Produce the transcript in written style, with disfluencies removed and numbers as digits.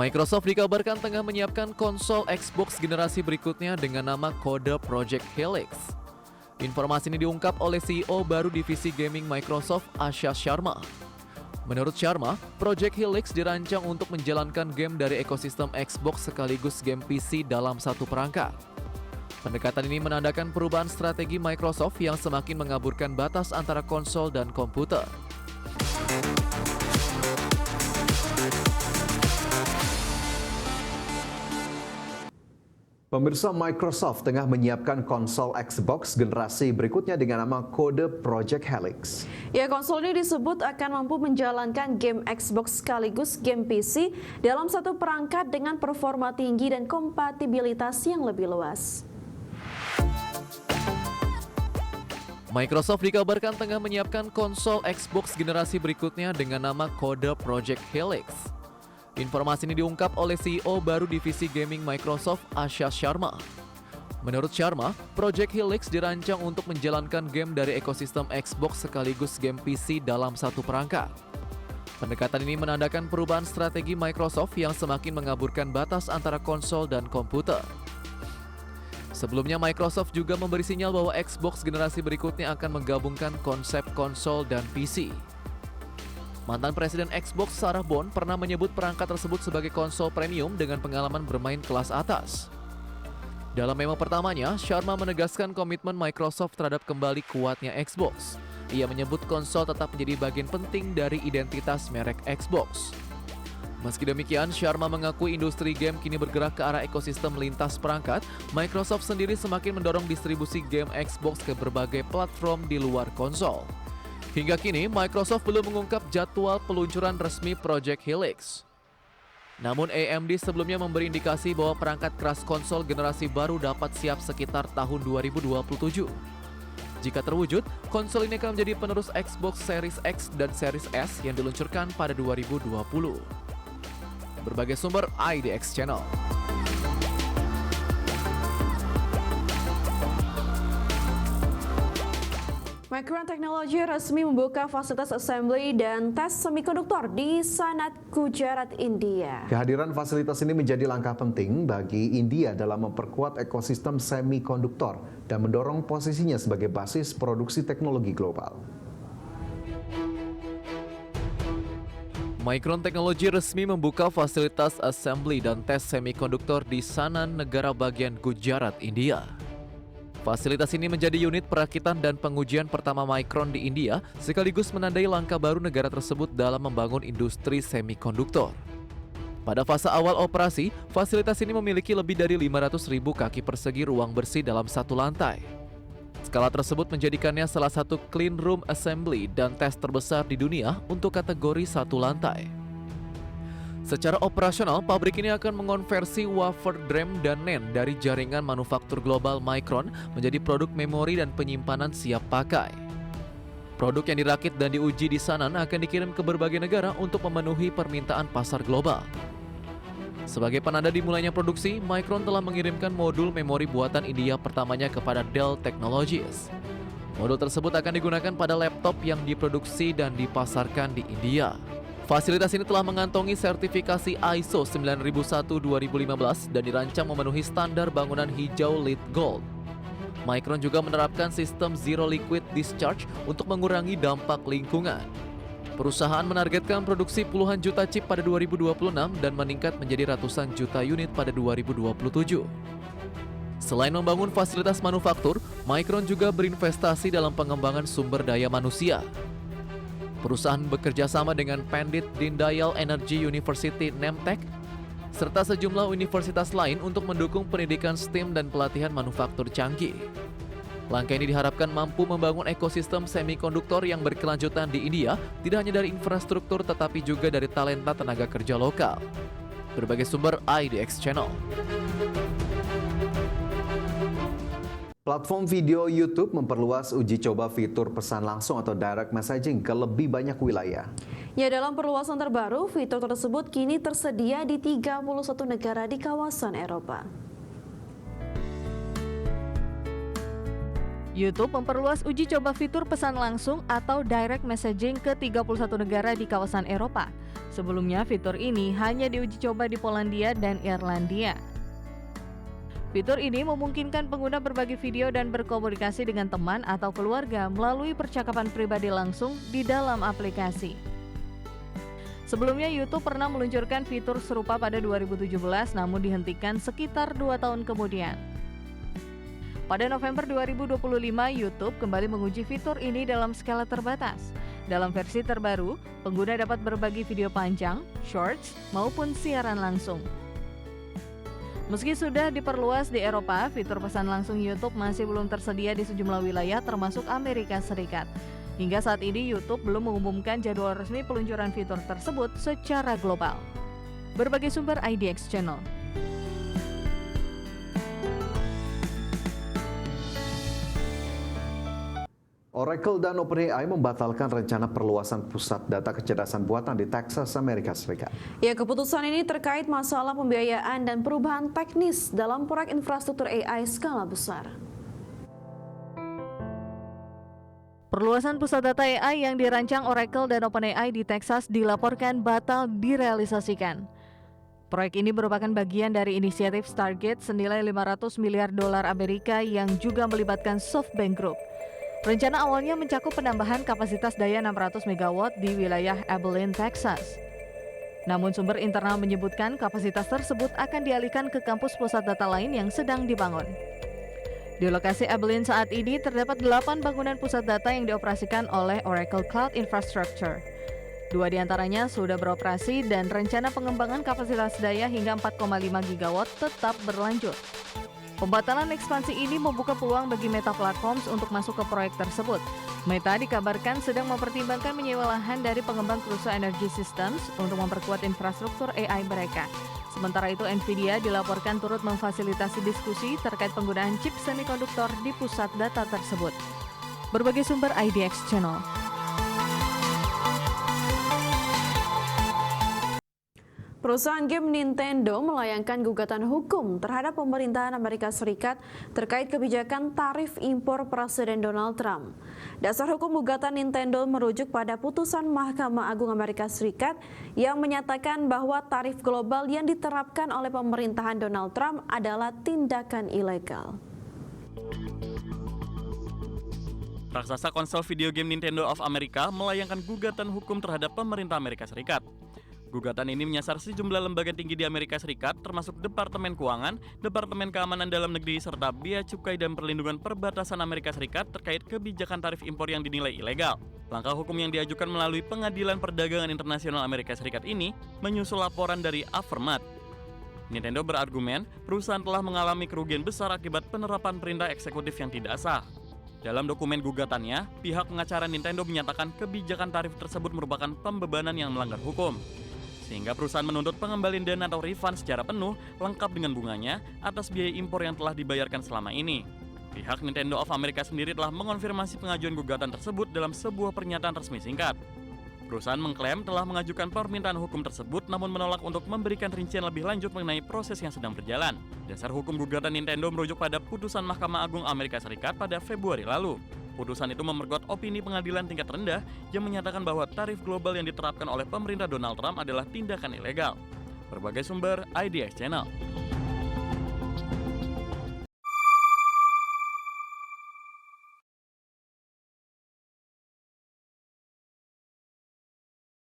Microsoft dikabarkan tengah menyiapkan konsol Xbox generasi berikutnya dengan nama kode Project Helix. Informasi ini diungkap oleh CEO baru divisi gaming Microsoft, Asha Sharma. Menurut Sharma, Project Helix dirancang untuk menjalankan game dari ekosistem Xbox sekaligus game PC dalam satu perangkat. Pendekatan ini menandakan perubahan strategi Microsoft yang semakin mengaburkan batas antara konsol dan komputer. Pemirsa, Microsoft tengah menyiapkan konsol Xbox generasi berikutnya dengan nama kode Project Helix. Ya, konsol ini disebut akan mampu menjalankan game Xbox sekaligus game PC dalam satu perangkat dengan performa tinggi dan kompatibilitas yang lebih luas. Microsoft dikabarkan tengah menyiapkan konsol Xbox generasi berikutnya dengan nama kode Project Helix. Informasi ini diungkap oleh CEO baru divisi gaming Microsoft, Asha Sharma. Menurut Sharma, Project Helix dirancang untuk menjalankan game dari ekosistem Xbox sekaligus game PC dalam satu perangkat. Pendekatan ini menandakan perubahan strategi Microsoft yang semakin mengaburkan batas antara konsol dan komputer. Sebelumnya, Microsoft juga memberi sinyal bahwa Xbox generasi berikutnya akan menggabungkan konsep konsol dan PC. Mantan Presiden Xbox Sarah Bond pernah menyebut perangkat tersebut sebagai konsol premium dengan pengalaman bermain kelas atas. Dalam memo pertamanya, Sharma menegaskan komitmen Microsoft terhadap kembali kuatnya Xbox. Ia menyebut konsol tetap menjadi bagian penting dari identitas merek Xbox. Meski demikian, Sharma mengakui industri game kini bergerak ke arah ekosistem lintas perangkat. Microsoft sendiri semakin mendorong distribusi game Xbox ke berbagai platform di luar konsol. Hingga kini, Microsoft belum mengungkap jadwal peluncuran resmi Project Helix. Namun AMD sebelumnya memberi indikasi bahwa perangkat keras konsol generasi baru dapat siap sekitar tahun 2027. Jika terwujud, konsol ini akan menjadi penerus Xbox Series X dan Series S yang diluncurkan pada 2020. Berbagai sumber IDX Channel. Micron Technology resmi membuka fasilitas assembly dan tes semikonduktor di Sanat, Gujarat, India. Kehadiran fasilitas ini menjadi langkah penting bagi India dalam memperkuat ekosistem semikonduktor dan mendorong posisinya sebagai basis produksi teknologi global. Micron Technology resmi membuka fasilitas assembly dan tes semikonduktor di Sanan, negara bagian Gujarat, India. Fasilitas ini menjadi unit perakitan dan pengujian pertama Micron di India, sekaligus menandai langkah baru negara tersebut dalam membangun industri semikonduktor. Pada fase awal operasi, fasilitas ini memiliki lebih dari 500.000 kaki persegi ruang bersih dalam satu lantai. Skala tersebut menjadikannya salah satu clean room assembly dan tes terbesar di dunia untuk kategori satu lantai. Secara operasional, pabrik ini akan mengonversi wafer DRAM dan NAND dari jaringan manufaktur global Micron menjadi produk memori dan penyimpanan siap pakai. Produk yang dirakit dan diuji di Sanan akan dikirim ke berbagai negara untuk memenuhi permintaan pasar global. Sebagai penanda dimulainya produksi, Micron telah mengirimkan modul memori buatan India pertamanya kepada Dell Technologies. Modul tersebut akan digunakan pada laptop yang diproduksi dan dipasarkan di India. Fasilitas ini telah mengantongi sertifikasi ISO 9001-2015 dan dirancang memenuhi standar bangunan hijau LEED Gold. Micron juga menerapkan sistem Zero Liquid Discharge untuk mengurangi dampak lingkungan. Perusahaan menargetkan produksi puluhan juta chip pada 2026 dan meningkat menjadi ratusan juta unit pada 2027. Selain membangun fasilitas manufaktur, Micron juga berinvestasi dalam pengembangan sumber daya manusia. Perusahaan bekerja sama dengan Pandit Dindayal Energy University Nemtech, serta sejumlah universitas lain untuk mendukung pendidikan STEM dan pelatihan manufaktur canggih. Langkah ini diharapkan mampu membangun ekosistem semikonduktor yang berkelanjutan di India, tidak hanya dari infrastruktur tetapi juga dari talenta tenaga kerja lokal. Berbagai sumber IDX Channel. Platform video YouTube memperluas uji coba fitur pesan langsung atau direct messaging ke lebih banyak wilayah. Ya, dalam perluasan terbaru, fitur tersebut kini tersedia di 31 negara di kawasan Eropa. YouTube memperluas uji coba fitur pesan langsung atau direct messaging ke 31 negara di kawasan Eropa. Sebelumnya, fitur ini hanya diuji coba di Polandia dan Irlandia. Fitur ini memungkinkan pengguna berbagi video dan berkomunikasi dengan teman atau keluarga melalui percakapan pribadi langsung di dalam aplikasi. Sebelumnya, YouTube pernah meluncurkan fitur serupa pada 2017 namun dihentikan sekitar 2 tahun kemudian. Pada November 2025, YouTube kembali menguji fitur ini dalam skala terbatas. Dalam versi terbaru, pengguna dapat berbagi video panjang, shorts, maupun siaran langsung. Meski sudah diperluas di Eropa, fitur pesan langsung YouTube masih belum tersedia di sejumlah wilayah termasuk Amerika Serikat. Hingga saat ini, YouTube belum mengumumkan jadwal resmi peluncuran fitur tersebut secara global. Berbagai sumber IDX Channel. Oracle dan OpenAI membatalkan rencana perluasan pusat data kecerdasan buatan di Texas, Amerika Serikat. Ya, keputusan ini terkait masalah pembiayaan dan perubahan teknis dalam proyek infrastruktur AI skala besar. Perluasan pusat data AI yang dirancang Oracle dan OpenAI di Texas dilaporkan batal direalisasikan. Proyek ini merupakan bagian dari inisiatif Stargate senilai $500 miliar Amerika yang juga melibatkan SoftBank Group. Rencana awalnya mencakup penambahan kapasitas daya 600 MW di wilayah Abilene, Texas. Namun sumber internal menyebutkan kapasitas tersebut akan dialihkan ke kampus pusat data lain yang sedang dibangun. Di lokasi Abilene saat ini terdapat 8 bangunan pusat data yang dioperasikan oleh Oracle Cloud Infrastructure. 2 diantaranya sudah beroperasi dan rencana pengembangan kapasitas daya hingga 4,5 GW tetap berlanjut. Pembatalan ekspansi ini membuka peluang bagi Meta Platforms untuk masuk ke proyek tersebut. Meta dikabarkan sedang mempertimbangkan menyewa lahan dari pengembang Crusoe Energy Systems untuk memperkuat infrastruktur AI mereka. Sementara itu, Nvidia dilaporkan turut memfasilitasi diskusi terkait penggunaan chip semikonduktor di pusat data tersebut. Berbagai sumber IDX Channel. Perusahaan game Nintendo melayangkan gugatan hukum terhadap pemerintahan Amerika Serikat terkait kebijakan tarif impor Presiden Donald Trump. Dasar hukum gugatan Nintendo merujuk pada putusan Mahkamah Agung Amerika Serikat yang menyatakan bahwa tarif global yang diterapkan oleh pemerintahan Donald Trump adalah tindakan ilegal. Raksasa konsol video game Nintendo of America melayangkan gugatan hukum terhadap pemerintah Amerika Serikat. Gugatan ini menyasar sejumlah lembaga tinggi di Amerika Serikat, termasuk Departemen Keuangan, Departemen Keamanan Dalam Negeri, serta Bea Cukai dan Perlindungan Perbatasan Amerika Serikat terkait kebijakan tarif impor yang dinilai ilegal. Langkah hukum yang diajukan melalui Pengadilan Perdagangan Internasional Amerika Serikat ini menyusul laporan dari Affirmat. Nintendo berargumen, perusahaan telah mengalami kerugian besar akibat penerapan perintah eksekutif yang tidak sah. Dalam dokumen gugatannya, pihak pengacara Nintendo menyatakan kebijakan tarif tersebut merupakan pembebanan yang melanggar hukum. Sehingga perusahaan menuntut pengembalian dana atau refund secara penuh, lengkap dengan bunganya, atas biaya impor yang telah dibayarkan selama ini. Pihak Nintendo of America sendiri telah mengonfirmasi pengajuan gugatan tersebut dalam sebuah pernyataan resmi singkat. Perusahaan mengklaim telah mengajukan permintaan hukum tersebut namun menolak untuk memberikan rincian lebih lanjut mengenai proses yang sedang berjalan. Dasar hukum gugatan Nintendo merujuk pada putusan Mahkamah Agung Amerika Serikat pada Februari lalu. Putusan itu memperkuat opini pengadilan tingkat rendah yang menyatakan bahwa tarif global yang diterapkan oleh pemerintah Donald Trump adalah tindakan ilegal. Berbagai sumber IDX Channel.